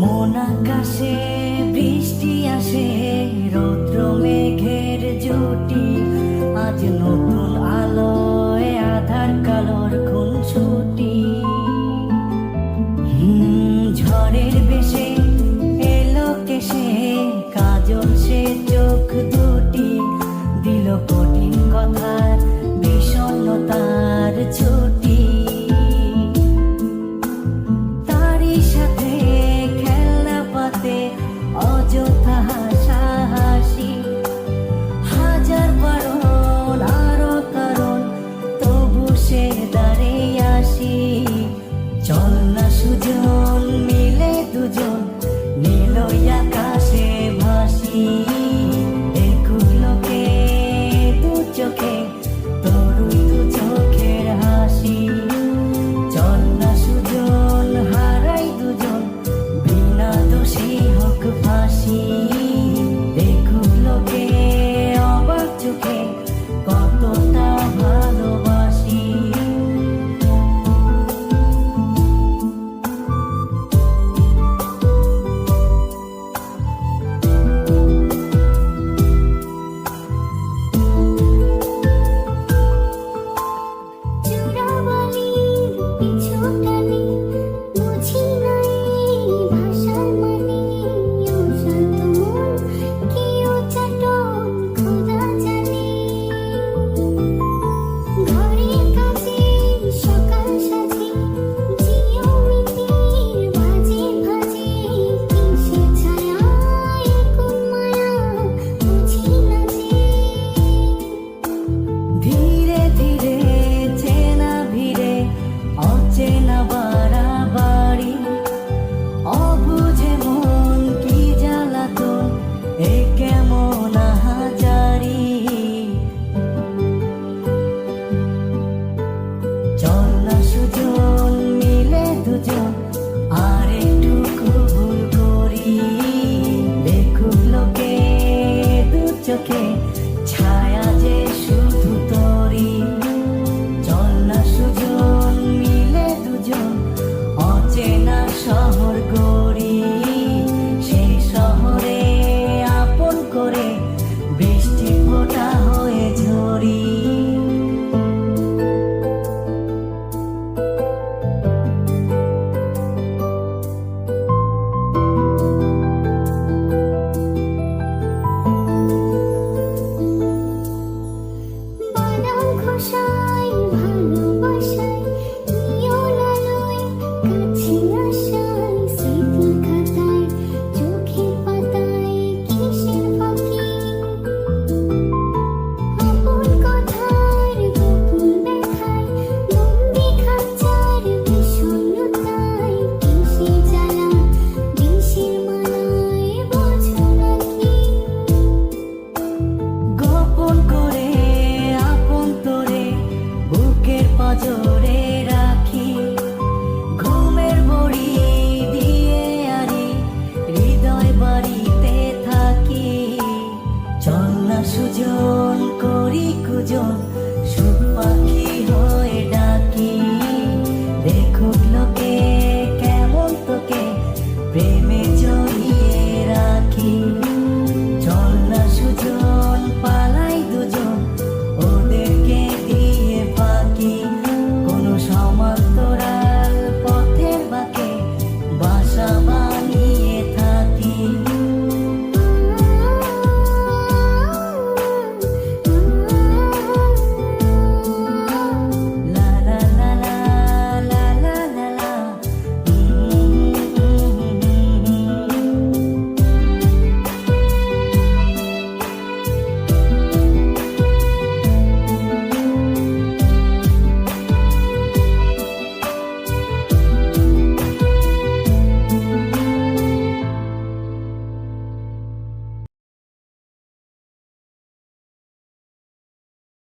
মন আকাশে বৃষ্টি আসে, রৌদ্র মেঘের জুটি, আজ নতুন আলোয় আধার কালোর খুনসুটি। ঝড়ের বেশে এলো কেশে, কাজল সে চোখ দুটি, দিল কঠিন কথার বিষণ্ণতার ছুটি। তারই সাথে খেলনা পাতে অযথা হাসাহাসি, হাজার বারণ আরো কারণ, তবু সে দাঁড়িয়ে আসি। চল না সুজন মিলে দুজন, নীলই আকাশে ভাসি, দেখুক লোকে দু চোখে তরুণ দু চোখের হাসি। চল না সুজন হারাই দুজন, বিনা দোষী হোক ফাঁসি, দেখুক লোকে অবাক চোখে কতটা ভালোবাসি। ধীরে ধীরে চেনা ভিড়ে অচেনা বাড়াবাড়ি, অবুঝে মন কি জ্বালাতন, এ কেমন আহাজারি। চল না সুজন মিলে দুজন, আর একটু ভুল করি, দেখুক লোকে দু চোখে ছায়া যে শুধু তোরি। চল না সুজন মিলে দুজন, অচেনা শহর গড়ি, সেই শহরে আপন করে বৃষ্টি ফোঁটা হয়ে ঝরি। জোরে রাখি, ঘুমের বড়ি দিয়ে আরি, হৃদয় বাড়িতে থাকি। চল না সুজন করি কুজন, সুখ পাখি হয়ে ডাকি, দেখুক লোকে কেমন তোকে প্রেমে